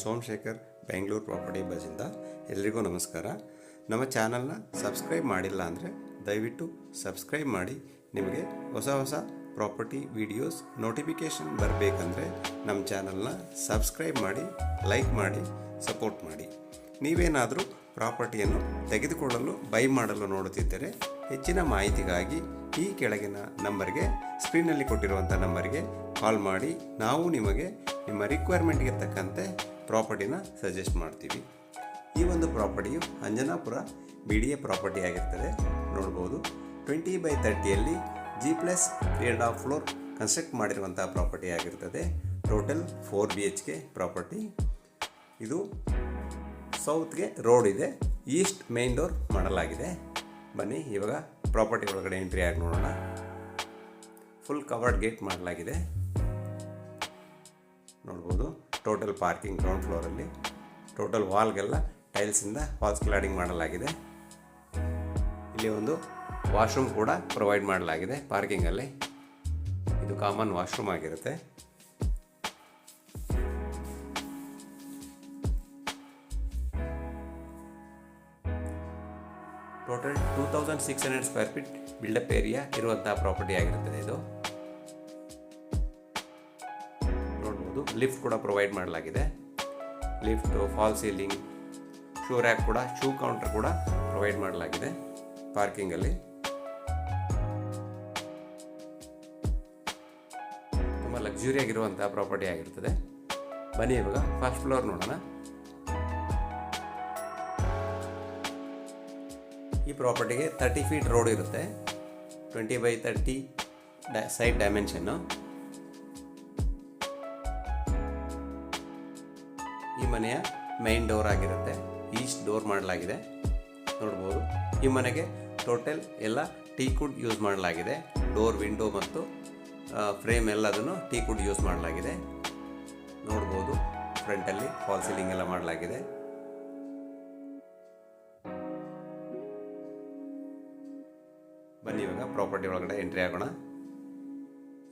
Somashekar Bengaluru property ಬಸ್ಸಿಂದ ಎಲ್ರಿಗೂ ನಮಸ್ಕಾರ. ನಮ್ಮ ಚಾನಲ್ನ ಸಬ್ಸ್ಕ್ರೈಬ್ ಮಾಡಿಲ್ಲ ಅಂದರೆ ದಯವಿಟ್ಟು ಸಬ್ಸ್ಕ್ರೈಬ್ ಮಾಡಿ. ನಿಮಗೆ ಹೊಸ ಹೊಸ ಪ್ರಾಪರ್ಟಿ ವಿಡಿಯೋಸ್ ನೋಟಿಫಿಕೇಷನ್ ಬರಬೇಕಂದ್ರೆ ನಮ್ಮ ಚಾನಲ್ನ ಸಬ್ಸ್ಕ್ರೈಬ್ ಮಾಡಿ, ಲೈಕ್ ಮಾಡಿ, ಸಪೋರ್ಟ್ ಮಾಡಿ. ನೀವೇನಾದರೂ ಪ್ರಾಪರ್ಟಿಯನ್ನು ತೆಗೆದುಕೊಳ್ಳಲು ಬೈ ಮಾಡಲು ನೋಡುತ್ತಿದ್ದರೆ ಹೆಚ್ಚಿನ ಮಾಹಿತಿಗಾಗಿ ಈ ಕೆಳಗಿನ ನಂಬರ್ಗೆ, ಸ್ಕ್ರೀನ್ನಲ್ಲಿ ಕೊಟ್ಟಿರುವಂಥ ನಂಬರ್ಗೆ ಕಾಲ್ ಮಾಡಿ. ನಾವು ನಿಮಗೆ ನಿಮ್ಮ ರಿಕ್ವೈರ್ಮೆಂಟ್ಗೆ ತಕ್ಕಂತೆ ಪ್ರಾಪರ್ಟಿನ ಸಜೆಸ್ಟ್ ಮಾಡ್ತೀವಿ. ಈ ಒಂದು ಪ್ರಾಪರ್ಟಿಯು ಅಂಜನಾಪುರ BDA ಪ್ರಾಪರ್ಟಿ ಆಗಿರ್ತದೆ. ನೋಡ್ಬೋದು 20/30ಯಲ್ಲಿ G+3.5 ಫ್ಲೋರ್ ಕನ್ಸ್ಟ್ರಕ್ಟ್ ಮಾಡಿರುವಂಥ ಪ್ರಾಪರ್ಟಿ ಆಗಿರ್ತದೆ. Total 4 BHK property. ಇದು ಸೌತ್ಗೆ ರೋಡ್ ಇದೆ, ಈಸ್ಟ್ ಮೇನ್ ಡೋರ್ ಮಾಡಲಾಗಿದೆ. ಬನ್ನಿ ಇವಾಗ ಪ್ರಾಪರ್ಟಿ ಒಳಗಡೆ ಎಂಟ್ರಿ ಆಗಿ ನೋಡೋಣ. ಫುಲ್ ಕವರ್ಡ್ ಗೇಟ್ ಮಾಡಲಾಗಿದೆ. ನೋಡ್ಬೋದು ಟೋಟಲ್ ಪಾರ್ಕಿಂಗ್ ಗ್ರೌಂಡ್ ಫ್ಲೋರಲ್ಲಿ. ಟೋಟಲ್ ವಾಲ್ಗೆಲ್ಲ ಟೈಲ್ಸಿಂದ ವಾಲ್ಸ್ ಕ್ಲಾಡಿಂಗ್ ಮಾಡಲಾಗಿದೆ. ಇಲ್ಲಿ ಒಂದು ವಾಶ್ರೂಮ್ ಕೂಡ ಪ್ರೊವೈಡ್ ಮಾಡಲಾಗಿದೆ ಪಾರ್ಕಿಂಗಲ್ಲಿ. ಇದು ಕಾಮನ್ ವಾಶ್ರೂಮ್ ಆಗಿರುತ್ತೆ. Total 2600 square feet built up area ಇರುವಂತಹ ಪ್ರಾಪರ್ಟಿ ಆಗಿರುತ್ತದೆ ಇದು. ನೋಡ್ಬೋದು ಲಿಫ್ಟ್ ಕೂಡ ಪ್ರೊವೈಡ್ ಮಾಡಲಾಗಿದೆ. Lift, false ceiling, shoe rack ಕೂಡ, ಶೂ ಕೌಂಟರ್ ಕೂಡ ಪ್ರೊವೈಡ್ ಮಾಡಲಾಗಿದೆ ಪಾರ್ಕಿಂಗಲ್ಲಿ. ತುಂಬ ಲಕ್ಸುರಿ ಆಗಿರುವಂತಹ ಪ್ರಾಪರ್ಟಿ ಆಗಿರ್ತದೆ. ಬನ್ನಿ ಇವಾಗ ಫಸ್ಟ್ ಫ್ಲೋರ್ ನೋಡೋಣ. ಈ ಪ್ರಾಪರ್ಟಿಗೆ 30 ಫೀಟ್ ರೋಡ್ ಇರುತ್ತೆ. 20/30 ಸೈಡ್ ಡೈಮೆನ್ಷನ್ನು. ಈ ಮನೆಯ ಮೈನ್ ಡೋರ್ ಆಗಿರುತ್ತೆ. ಈಸ್ಟ್ ಡೋರ್ ಮಾಡಲಾಗಿದೆ. ನೋಡ್ಬೋದು ಈ ಮನೆಗೆ ಟೋಟಲ್ ಎಲ್ಲ ಟೀಕ್ವುಡ್ ಯೂಸ್ ಮಾಡಲಾಗಿದೆ. ಡೋರ್, ವಿಂಡೋ ಮತ್ತು ಫ್ರೇಮ್ ಎಲ್ಲದನ್ನು ಟೀಕ್ವುಡ್ ಯೂಸ್ ಮಾಡಲಾಗಿದೆ. ನೋಡ್ಬೋದು ಫ್ರಂಟಲ್ಲಿ ಫಾಲ್ ಸೀಲಿಂಗ್ ಎಲ್ಲ ಮಾಡಲಾಗಿದೆ. ಬನ್ನಿ ಇವಾಗ ಪ್ರಾಪರ್ಟಿ ಒಳಗಡೆ ಎಂಟ್ರಿ ಆಗೋಣ.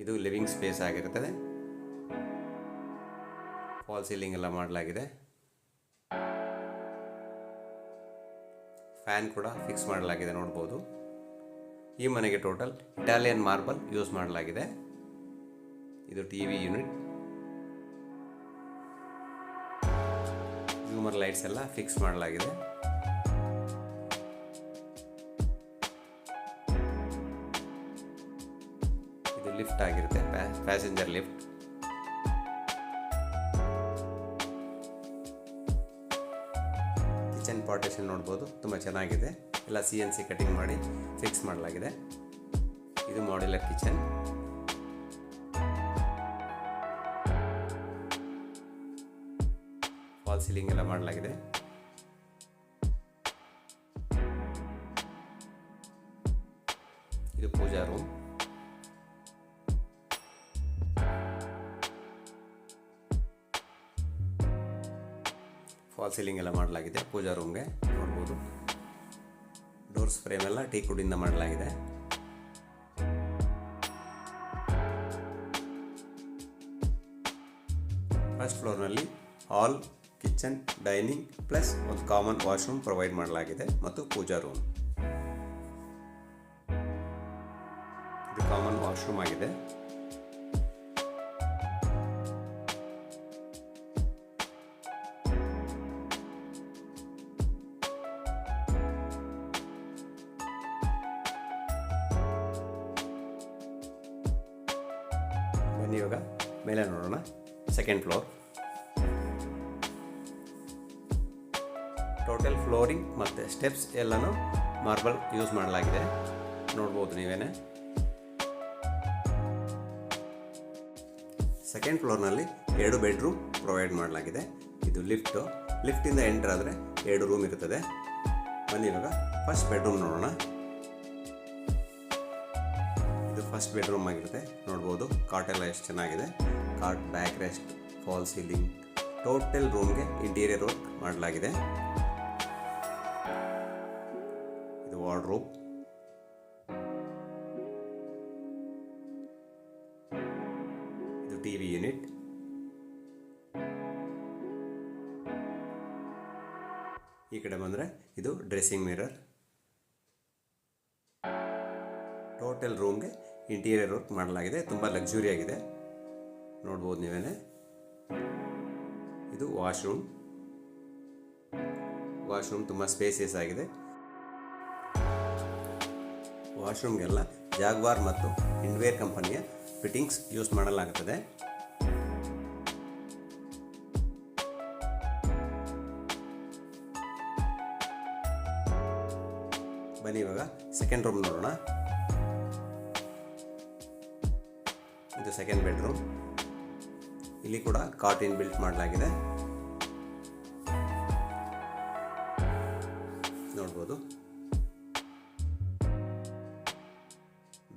ಇದು ಲಿವಿಂಗ್ ಸ್ಪೇಸ್ ಆಗಿರುತ್ತದೆ. ಫಾಲ್ ಸೀಲಿಂಗ್ ಎಲ್ಲ ಮಾಡಲಾಗಿದೆ. ಫ್ಯಾನ್ ಕೂಡ ಫಿಕ್ಸ್ ಮಾಡಲಾಗಿದೆ. ನೋಡ್ಬೋದು ಈ ಮನೆಗೆ ಟೋಟಲ್ ಇಟಾಲಿಯನ್ ಮಾರ್ಬಲ್ ಯೂಸ್ ಮಾಡಲಾಗಿದೆ. ಇದು TV ಯೂನಿಟ್. ಝೂಮರ್ ಲೈಟ್ಸ್ ಎಲ್ಲ ಫಿಕ್ಸ್ ಮಾಡಲಾಗಿದೆ. ಇದು ಲಿಫ್ಟ್ ಆಗಿರುತ್ತೆ, ಪ್ಯಾಸೆಂಜರ್ ಲಿಫ್ಟ್. ಕಿಚನ್ ಪಾರ್ಟಿಷನ್ ನೋಡ್ಬೋದು ತುಂಬ ಚೆನ್ನಾಗಿದೆ. ಎಲ್ಲ CNC ಕಟಿಂಗ್ ಮಾಡಿ ಫಿಕ್ಸ್ ಮಾಡಲಾಗಿದೆ. ಇದು ಮಾಡ್ಯುಲರ್ ಕಿಚನ್. ಫಾಲ್ ಸೀಲಿಂಗ್ ಎಲ್ಲ ಮಾಡಲಾಗಿದೆ. ಇದು ಪೂಜಾ ರೂಮ್. ಫಾಲ್ ಸೀಲಿಂಗ್ ಎಲ್ಲ ಮಾಡಲಾಗಿದೆ ಪೂಜಾ ರೂಮ್ಗೆ. ನೋಡ್ಬೋದು ಡೋರ್ಸ್ ಫ್ರೇಮ್ ಎಲ್ಲ ಟೀಕ್ವುಡ್ಡಿಂದ ಮಾಡಲಾಗಿದೆ. ಫಸ್ಟ್ ಫ್ಲೋರ್ನಲ್ಲಿ ಹಾಲ್, ಕಿಚನ್, ಡೈನಿಂಗ್ ಪ್ಲಸ್ ಒಂದು ಕಾಮನ್ ವಾಶ್ರೂಮ್ ಪ್ರೊವೈಡ್ ಮಾಡಲಾಗಿದೆ ಮತ್ತು ಪೂಜಾ ರೂಮ್. ಇದು ಕಾಮನ್ ವಾಶ್ರೂಮ್ ಆಗಿದೆ. ಇವಾಗ ಮೇಲೆ ನೋಡೋಣ. Second floor. ಟೋಟಲ್ ಫ್ಲೋರಿಂಗ್ ಮತ್ತು ಸ್ಟೆಪ್ಸ್ ಎಲ್ಲನೂ ಮಾರ್ಬಲ್ ಯೂಸ್ ಮಾಡಲಾಗಿದೆ. ನೋಡ್ಬೋದು ನೀವೇನೆ. ಸೆಕೆಂಡ್ ಫ್ಲೋರ್ನಲ್ಲಿ 2 ಬೆಡ್ರೂಮ್ ಪ್ರೊವೈಡ್ ಮಾಡಲಾಗಿದೆ. ಇದು ಲಿಫ್ಟು. ಲಿಫ್ಟಿಂದ ಎಂಟರ್ ಆದರೆ 2 ರೂಮ್ ಇರುತ್ತದೆ. ಬನ್ನಿ ಇವಾಗ ಫಸ್ಟ್ ಬೆಡ್ರೂಮ್ ನೋಡೋಣ. ಇದು ಫಸ್ಟ್ ಬೆಡ್ರೂಮ್ ಆಗಿರುತ್ತೆ. ನೋಡ್ಬೋದು ಕಾಟ್ ಎಲ್ಲ ಎಷ್ಟು ಚೆನ್ನಾಗಿದೆ. Cot, back rest, false ceiling, total ರೂಮ್ಗೆ ಇಂಟೀರಿಯರ್ ವರ್ಕ್ ಮಾಡಲಾಗಿದೆ. ಇದು ವಾರ್ಡ್ರೋಬ್. ಇದು TV ಯೂನಿಟ್. ಈ ಕಡೆ ಬಂದರೆ ಇದು ಡ್ರೆಸ್ಸಿಂಗ್ ಮಿರರ್. ಟೋಟಲ್ ರೂಮ್ಗೆ ಇಂಟೀರಿಯರ್ ವರ್ಕ್ ಮಾಡಲಾಗಿದೆ. ತುಂಬ ಲಕ್ಸುರಿ ಆಗಿದೆ, ನೋಡ್ಬೋದು ನೀವೇನೆ. ಇದು ವಾಶ್ರೂಮ್ ತುಂಬ ಸ್ಪೇಸಿಯಸ್ ಆಗಿದೆ. ವಾಶ್ರೂಮ್ಗೆಲ್ಲ ಜಾಗ್ವಾರ್ ಮತ್ತು ಇಂಡ್ವೇರ್ ಕಂಪನಿಯ ಫಿಟ್ಟಿಂಗ್ಸ್ ಯೂಸ್ ಮಾಡಲಾಗುತ್ತದೆ. ಬನ್ನಿ ಇವಾಗ ಸೆಕೆಂಡ್ ರೂಮ್ ನೋಡೋಣ. ಇದು ಸೆಕೆಂಡ್ ಬೆಡ್ರೂಮ್. ಇಲ್ಲಿ ಕೂಡ ಕಾಟ್ ಇನ್ ಬಿಲ್ಟ್ ಮಾಡಲಾಗಿದೆ, ನೋಡ್ಬೋದು.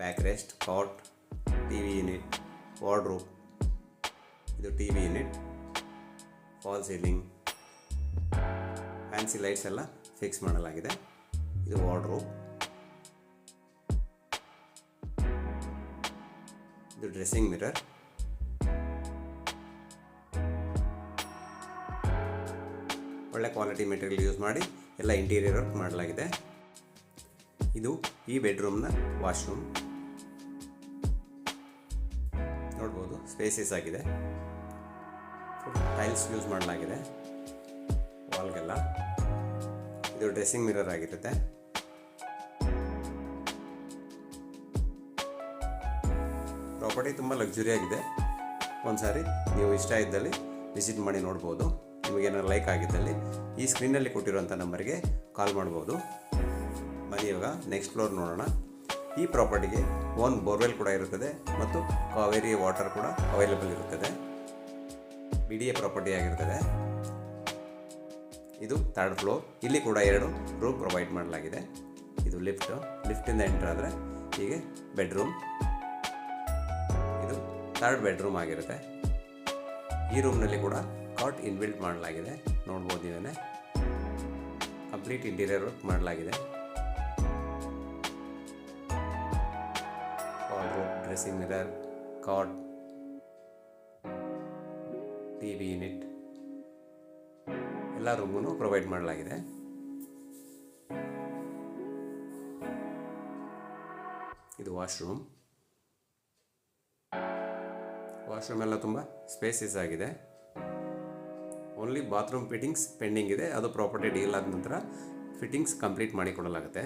ಬ್ಯಾಕ್ ರೆಸ್ಟ್, ಕಾಟ್, ಟಿವಿ ಯೂನಿಟ್, ವಾರ್ಡ್ರೋಬ್, ಇದು TV unit, fall ceiling, fancy lights ಎಲ್ಲ ಫಿಕ್ಸ್ ಮಾಡಲಾಗಿದೆ. ಇದು ವಾರ್ಡ್ರೋಬ್. ಇದು ಡ್ರೆಸ್ಸಿಂಗ್ ಮಿರರ್. ಒಳ್ಳೆ ಕ್ವಾಲಿಟಿ ಮೆಟೀರಿಯಲ್ ಯೂಸ್ ಮಾಡಿ ಎಲ್ಲ ಇಂಟೀರಿಯರ್ ವರ್ಕ್ ಮಾಡಲಾಗಿದೆ. ಇದು ಈ ಬೆಡ್ರೂಮ್ನ ವಾಶ್ರೂಮ್, ನೋಡ್ಬೋದು. ಸ್ಪೇಸಿಯಸ್ ಆಗಿದೆ, ಟೈಲ್ಸ್ ಯೂಸ್ ಮಾಡಲಾಗಿದೆ ವಾಲ್ಗೆಲ್ಲ. ಇದು ಡ್ರೆಸ್ಸಿಂಗ್ ಮಿರರ್ ಆಗಿರುತ್ತೆ. ಪ್ರಾಪರ್ಟಿ ತುಂಬ ಲಕ್ಸುರಿ ಆಗಿದೆ. ಒಂದ್ಸಾರಿ ನೀವು ಇಷ್ಟ ಇದ್ದಲ್ಲಿ ವಿಸಿಟ್ ಮಾಡಿ ನೋಡ್ಬೋದು. ನಿಮಗೇನಾದ್ರು ಲೈಕ್ ಆಗಿದ್ದಲ್ಲಿ ಈ ಸ್ಕ್ರೀನಲ್ಲಿ ಕೊಟ್ಟಿರುವಂಥ ನಂಬರ್ಗೆ ಕಾಲ್ ಮಾಡ್ಬೋದು. ಬನ್ನಿ ಇವಾಗ ನೆಕ್ಸ್ಟ್ ಫ್ಲೋರ್ ನೋಡೋಣ. ಈ ಪ್ರಾಪರ್ಟಿಗೆ ಓನ್ ಬೋರ್ವೆಲ್ ಕೂಡ ಇರುತ್ತದೆ ಮತ್ತು ಕಾವೇರಿ ವಾಟರ್ ಕೂಡ ಅವೈಲೇಬಲ್ ಇರುತ್ತದೆ. BDA ಪ್ರಾಪರ್ಟಿ ಆಗಿರುತ್ತದೆ. ಇದು ಥರ್ಡ್ ಫ್ಲೋರ್. ಇಲ್ಲಿ ಕೂಡ 2 ರೂಮ್ ಪ್ರೊವೈಡ್ ಮಾಡಲಾಗಿದೆ. ಇದು ಲಿಫ್ಟಿಂದ ಎಂಟರ್ ಆದರೆ ಹೀಗೆ ಬೆಡ್ರೂಮ್. ಇದು ಥರ್ಡ್ ಬೆಡ್ರೂಮ್ ಆಗಿರುತ್ತೆ. ಈ ರೂಮ್ನಲ್ಲಿ ಕೂಡ ಕಾಟ್ ಇನ್ಬಿಲ್ಟ್ ಮಾಡಲಾಗಿದೆ, ನೋಡ್ಬೋದು ನೀವೇ. ಕಂಪ್ಲೀಟ್ ಇಂಟೀರಿಯರ್ ವರ್ಕ್ ಮಾಡಲಾಗಿದೆ. ಡ್ರೆಸ್ಸಿಂಗ್ ಮಿರರ್, ಕಾಟ್, ಟಿವಿ ಯೂನಿಟ್ ಎಲ್ಲ ರೂಮನ್ನು ಪ್ರೊವೈಡ್ ಮಾಡಲಾಗಿದೆ. ಇದು ವಾಶ್ರೂಮ್ ಎಲ್ಲ ತುಂಬ ಸ್ಪೇಸಿಯಸ್ ಆಗಿದೆ. ಓನ್ಲಿ ಬಾತ್ರೂಮ್ ಫಿಟ್ಟಿಂಗ್ಸ್ ಪೆಂಡಿಂಗ್ ಇದೆ. ಅದು ಪ್ರಾಪರ್ಟಿ ಡೀಲ್ ಆದ ನಂತರ ಫಿಟ್ಟಿಂಗ್ಸ್ ಕಂಪ್ಲೀಟ್ ಮಾಡಿಕೊಡಲಾಗುತ್ತೆ.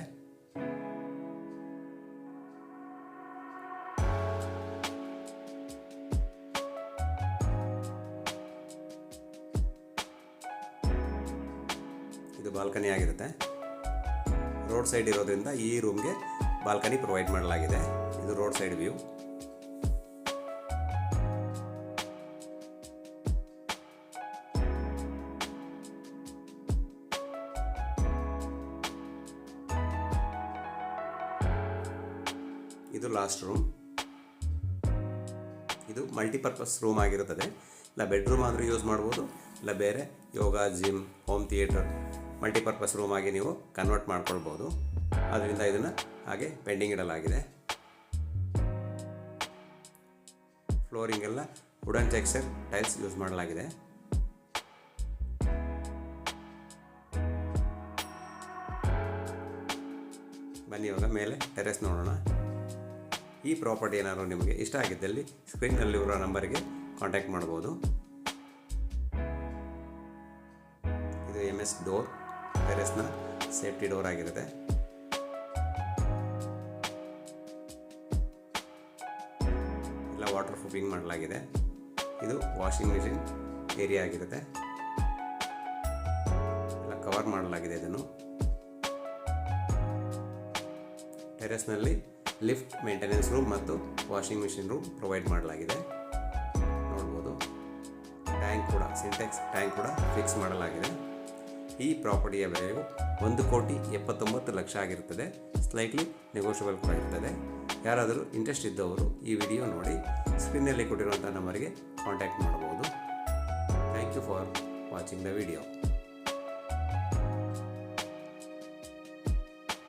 ಇದು ಬಾಲ್ಕನಿ ಆಗಿರುತ್ತೆ. ರೋಡ್ ಸೈಡ್ ಇರೋದ್ರಿಂದ ಈ ರೂಮ್ಗೆ ಬಾಲ್ಕನಿ ಪ್ರೊವೈಡ್ ಮಾಡಲಾಗಿದೆ. ಇದು ರೋಡ್ ಸೈಡ್ ವ್ಯೂ. ಇದು ಲಾಸ್ಟ್ ರೂಮ್. ಇದು ಮಲ್ಟಿಪರ್ಪಸ್ ರೂಮ್ ಆಗಿರುತ್ತದೆ. ಇಲ್ಲ ಬೆಡ್ರೂಮ್ ಆದರೂ ಯೂಸ್ ಮಾಡ್ಬೋದು, ಇಲ್ಲ ಬೇರೆ yoga, gym, home theatre multipurpose room ಆಗಿ ನೀವು ಕನ್ವರ್ಟ್ ಮಾಡ್ಕೊಳ್ಬೋದು. ಆದ್ದರಿಂದ ಇದನ್ನು ಹಾಗೆ ಪೆಂಡಿಂಗ್ ಇಡಲಾಗಿದೆ. ಫ್ಲೋರಿಂಗ್ ಎಲ್ಲ ವುಡನ್ ಟೆಕ್ಸ್ಚರ್ ಟೈಲ್ಸ್ ಯೂಸ್ ಮಾಡಲಾಗಿದೆ. ಬನ್ನಿ ಇವಾಗ ಮೇಲೆ ಟೆರೆಸ್ ನೋಡೋಣ. ಈ ಪ್ರಾಪರ್ಟಿ ಏನಾದರೂ ನಿಮಗೆ ಇಷ್ಟ ಆಗಿದ್ದಲ್ಲಿ ಸ್ಕ್ರೀನ್ನಲ್ಲಿರೋ ನಂಬರಿಗೆ ಕಾಂಟ್ಯಾಕ್ಟ್ ಮಾಡ್ಬೋದು. ಇದು MS ಡೋರ್, ಟೆರೆಸ್ನ ಸೇಫ್ಟಿ ಡೋರ್ ಆಗಿರುತ್ತೆ. ಎಲ್ಲ ವಾಟರ್ ಪ್ರೂಫಿಂಗ್ ಮಾಡಲಾಗಿದೆ. ಇದು ವಾಷಿಂಗ್ ಮಿಷಿನ್ ಏರಿಯಾ ಆಗಿರುತ್ತೆ. ಎಲ್ಲ ಕವರ್ ಮಾಡಲಾಗಿದೆ. ಇದನ್ನು ಟೆರೆಸ್ನಲ್ಲಿ ಲಿಫ್ಟ್, ಮೇಂಟೆನೆನ್ಸ್ ರೂಮ್ ಮತ್ತು ವಾಷಿಂಗ್ ಮಿಷಿನ್ ರೂಮ್ ಪ್ರೊವೈಡ್ ಮಾಡಲಾಗಿದೆ. ನೋಡ್ಬೋದು. ಟ್ಯಾಂಕ್ ಕೂಡ, ಸಿಂಟೆಕ್ಸ್ ಟ್ಯಾಂಕ್ ಕೂಡ ಫಿಕ್ಸ್ ಮಾಡಲಾಗಿದೆ. ಈ ಪ್ರಾಪರ್ಟಿಯ ಬೆಲೆಯು 1,79,00,000 ಆಗಿರುತ್ತದೆ. ಸ್ಲೈಟ್ಲಿ ನೆಗೋಷಿಯಬಲ್ ಕೂಡ ಇರ್ತದೆ. ಯಾರಾದರೂ ಇಂಟ್ರೆಸ್ಟ್ ಇದ್ದವರು ಈ ವಿಡಿಯೋ ನೋಡಿ ಸ್ಕ್ರೀನ್ನಲ್ಲಿ ಕೊಟ್ಟಿರುವಂಥ ನಂಬರಿಗೆ ಕಾಂಟ್ಯಾಕ್ಟ್ ಮಾಡಬಹುದು. Thank you for watching the video.